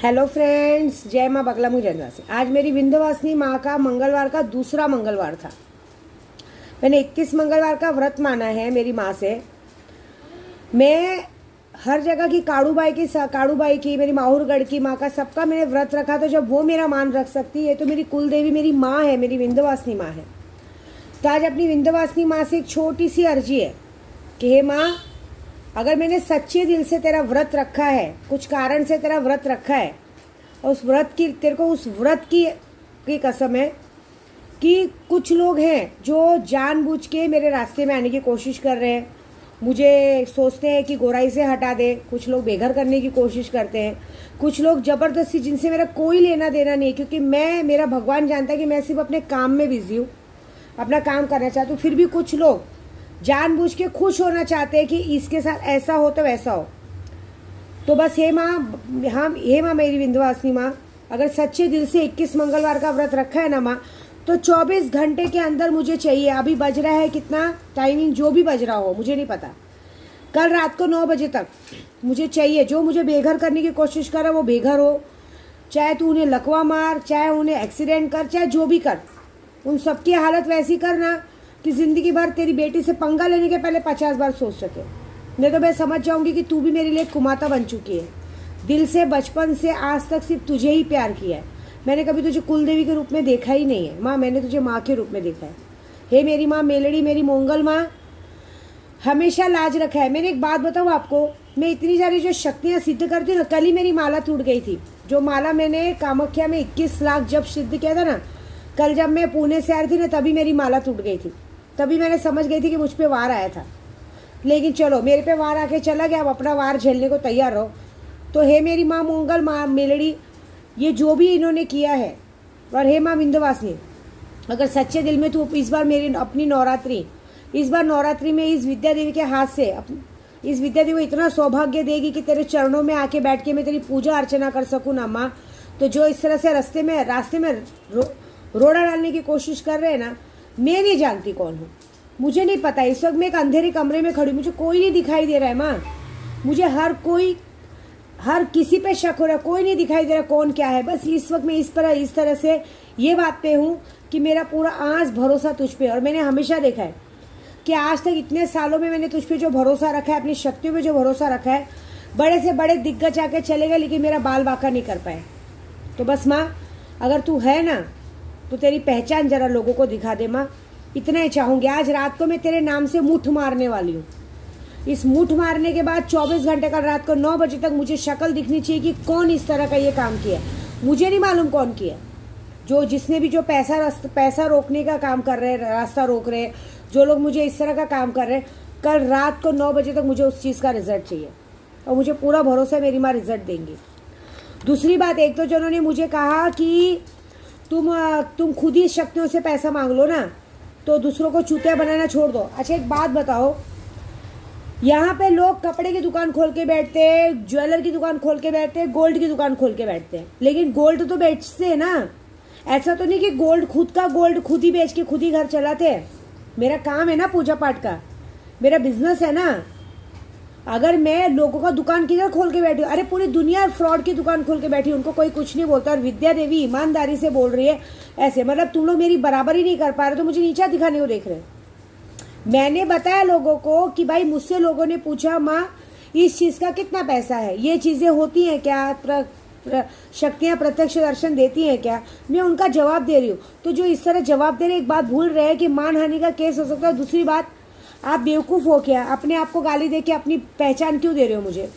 Hello friends, जय माँ बगलामुखी जनवासी। आज मेरी विंध्यवासिनी माँ का मंगलवार का दूसरा मंगलवार था। मैंने 21 मंगलवार का व्रत माना है मेरी माँ से। मैं हर जगह की काड़ूबाई की मेरी माहौरगढ़ की माँ का सबका मैंने व्रत रखा। तो जब वो मेरा मान रख सकती है तो मेरी कुल देवी मेरी माँ है, मेरी विंध्यवासिनी माँ है। तो आज अपनी विंध्यवासिनी माँ से एक छोटी सी अर्जी है कि हे माँ, अगर मैंने सच्चे दिल से तेरा व्रत रखा है, कुछ कारण से तेरा व्रत रखा है, और उस व्रत की तेरे को उस व्रत की कसम है कि कुछ लोग हैं जो जानबूझ के मेरे रास्ते में आने की कोशिश कर रहे हैं। मुझे सोचते हैं कि गोराई से हटा दे, कुछ लोग बेघर करने की कोशिश करते हैं, कुछ लोग जबरदस्ती, जिनसे मेरा कोई लेना देना नहीं है, क्योंकि मेरा भगवान जानता है कि मैं सिर्फ अपने काम में बिजी हूँ, अपना काम करना चाहती हूँ। फिर भी कुछ लोग जानबूझ के खुश होना चाहते हैं कि इसके साथ ऐसा हो तो वैसा हो। तो बस हे माँ, हे माँ मेरी विंध्यवासिनी माँ, अगर सच्चे दिल से 21 मंगलवार का व्रत रखा है ना माँ, तो 24 घंटे के अंदर मुझे चाहिए। अभी बज रहा है कितना, टाइमिंग जो भी बज रहा हो मुझे नहीं पता, कल रात को 9 बजे तक मुझे चाहिए। जो मुझे बेघर करने की कोशिश कर रहा है वो बेघर हो, चाहे तू उन्हें लकवा मार, चाहे उन्हें एक्सीडेंट कर, चाहे जो भी कर, उन सबकी हालत वैसी करना कि जिंदगी भर तेरी बेटी से पंगा लेने के पहले 50 बार सोच सके। नहीं तो मैं समझ जाऊंगी कि तू भी मेरे लिए कुमाता बन चुकी है। दिल से बचपन से आज तक सिर्फ तुझे ही प्यार किया है। मैंने कभी तुझे कुलदेवी के रूप में देखा ही नहीं है माँ, मैंने तुझे माँ के रूप में देखा है। हे मेरी माँ मेलड़ी, मेरी मोंगल माँ, हमेशा लाज रखा है। मैंने एक बात बताऊँ आपको, मैं इतनी सारी जो शक्तियाँ सिद्ध करती हूँ ना, कल ही मेरी माला टूट गई थी। जो माला मैंने कामाख्या में 21 लाख जब सिद्ध किया था ना, कल जब मैं पुणे से आ रही थी ना, तभी मेरी माला टूट गई थी। तभी मैंने समझ गई थी कि मुझ पे वार आया था। लेकिन चलो, मेरे पे वार आके चला गया, अब अपना वार झेलने को तैयार रहो। तो हे मेरी माँ मोंगल, माँ मेलड़ी, ये जो भी इन्होंने किया है, और हे माँ विंध्यवासिनी, अगर सच्चे दिल में तू इस बार मेरी अपनी नवरात्रि, इस बार नवरात्रि में इस विद्या देवी के हाथ से इस विद्या देवी को इतना सौभाग्य देगी कि तेरे चरणों में आके बैठ के मैं तेरी पूजा अर्चना कर सकूँ ना माँ। तो जो इस तरह से रास्ते में रोड़ा डालने की कोशिश कर रहे हैं ना, मैं नहीं जानती कौन हूँ, मुझे नहीं पता। इस वक्त मैं एक अंधेरे कमरे में खड़ी, मुझे कोई नहीं दिखाई दे रहा है माँ। मुझे हर किसी पे शक हो रहा है, कोई नहीं दिखाई दे रहा कौन क्या है। बस इस वक्त मैं इस तरह से ये बात पे हूँ कि मेरा पूरा आस भरोसा तुझ पे। और मैंने हमेशा देखा है कि आज तक इतने सालों में मैंने तुझ पे जो भरोसा रखा है, अपनी शक्तियों पे जो भरोसा रखा है, बड़े से बड़े दिग्गज आके चले गए, लेकिन मेरा बाल बांका नहीं कर पाए। तो बस माँ, अगर तू है ना, तो तेरी पहचान जरा लोगों को दिखा दे माँ, इतना ही चाहूंगी। आज रात को मैं तेरे नाम से मुठ मारने वाली हूँ। इस मुठ मारने के बाद 24 घंटे का रात को 9 बजे तक मुझे शक्ल दिखनी चाहिए कि कौन इस तरह का ये काम किया। मुझे नहीं मालूम कौन किया, जिसने भी जो पैसा रोकने का काम कर रहे हैं, रास्ता रोक रहे हैं, जो लोग मुझे इस तरह का काम कर रहे हैं, कल रात को 9 बजे तक मुझे उस चीज़ का रिजल्ट चाहिए। और मुझे पूरा भरोसा है मेरी माँ रिजल्ट देंगी। दूसरी बात, एक तो जिन्होंने मुझे कहा कि तुम खुद ही शक्तियों से पैसा मांग लो ना, तो दूसरों को चूतिया बनाना छोड़ दो। अच्छा एक बात बताओ, यहाँ पे लोग कपड़े की दुकान खोल के बैठते हैं, ज्वेलर की दुकान खोल के बैठते हैं, गोल्ड की दुकान खोल के बैठते हैं, लेकिन गोल्ड तो बेचते हैं ना। ऐसा तो नहीं कि गोल्ड खुद ही बेच के खुद ही घर चलाते हैं। मेरा काम है ना पूजा पाठ का, मेरा बिजनेस है ना। अगर मैं लोगों का दुकान किधर खोल के बैठी हूँ, अरे पूरी दुनिया फ्रॉड की दुकान खोल के बैठी, उनको कोई कुछ नहीं बोलता। और विद्या देवी ईमानदारी से बोल रही है ऐसे, मतलब तुम लोग मेरी बराबरी नहीं कर पा रहे, तो मुझे नीचा दिखाने को देख रहे। मैंने बताया लोगों को कि भाई, मुझसे लोगों ने पूछा माँ इस चीज का कितना पैसा है, ये चीजें होती हैं क्या, शक्तियां प्रत्यक्ष दर्शन देती हैं क्या, मैं उनका जवाब दे रही हूँ। तो जो इस तरह जवाब दे रहे, एक बात भूल रहे हैं कि मानहानि का केस हो सकता है। दूसरी बात, आप बेवकूफ़ हो क्या, अपने आप को गाली दे के अपनी पहचान क्यों दे रहे हो मुझे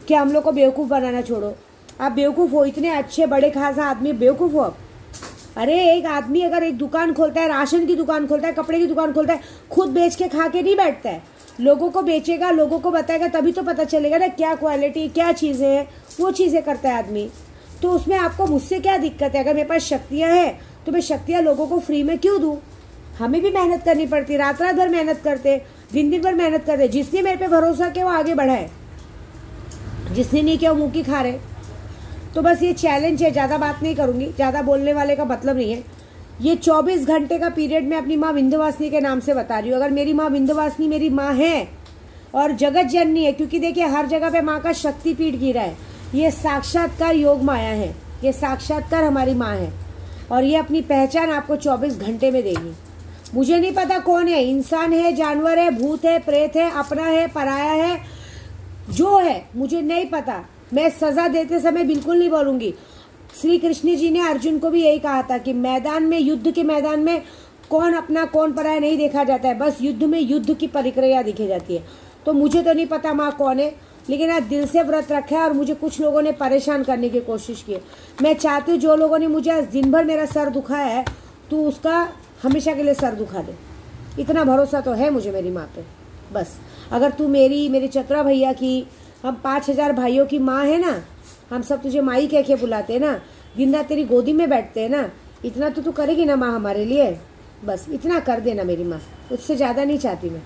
कि हम लोग को बेवकूफ़ बनाना छोड़ो। आप बेवकूफ़ हो, इतने अच्छे बड़े खासा आदमी बेवकूफ़ हो। अरे एक आदमी अगर एक दुकान खोलता है, राशन की दुकान खोलता है, कपड़े की दुकान खोलता है, खुद बेच के खा के नहीं बैठता है, लोगों को बेचेगा, लोगों को बताएगा, तभी तो पता चलेगा ना क्या क्वालिटी, क्या चीज़ें हैं, वो चीज़ें करता है आदमी। तो उसमें आपको मुझसे क्या दिक्कत है? अगर मेरे पास शक्तियाँ हैं तो मैं शक्तियाँ लोगों को फ्री में क्यों दूँ? हमें भी मेहनत करनी पड़ती, रात भर मेहनत करते, दिन भर मेहनत करते। जिसने मेरे पे भरोसा किया वो आगे बढ़ा है, जिसने नहीं किया वो मुँह की खा रहे। तो बस ये चैलेंज है, ज़्यादा बात नहीं करूँगी, ज़्यादा बोलने वाले का मतलब नहीं है। ये 24 घंटे का पीरियड मैं अपनी माँ विंध्यवासिनी के नाम से बता रही हूँ। अगर मेरी माँ विंध्यवासिनी मेरी माँ है और जगत जननी है, क्योंकि देखिए हर जगह पे माँ का शक्तिपीठ गिरा है, ये साक्षात्कार योग माया है, ये साक्षात्कार हमारी माँ है और ये अपनी पहचान आपको 24 घंटे में देगी। मुझे नहीं पता कौन है, इंसान है, जानवर है, भूत है, प्रेत है, अपना है, पराया है, जो है मुझे नहीं पता। मैं सजा देते समय बिल्कुल नहीं बोलूंगी। श्री कृष्ण जी ने अर्जुन को भी यही कहा था कि मैदान में, युद्ध के मैदान में कौन अपना कौन पराया नहीं देखा जाता है, बस युद्ध में युद्ध की प्रक्रिया दिखी जाती है। तो मुझे तो नहीं पता माँ कौन है, लेकिन आज दिल से व्रत रखा है और मुझे कुछ लोगों ने परेशान करने की कोशिश की है। मैं चाहती हूँ जो लोगों ने मुझे आज दिन भर मेरा सर दुखाया है, तू उसका हमेशा के लिए सर दुखा दे। इतना भरोसा तो है मुझे मेरी माँ पे। बस अगर तू मेरे चतरा भैया की, हम 5000 भाइयों की माँ है ना, हम सब तुझे माई कह के बुलाते हैं ना, दिन रात तेरी गोदी में बैठते हैं ना, इतना तो तू करेगी ना माँ हमारे लिए। बस इतना कर देना मेरी माँ, उससे ज़्यादा नहीं चाहती मैं।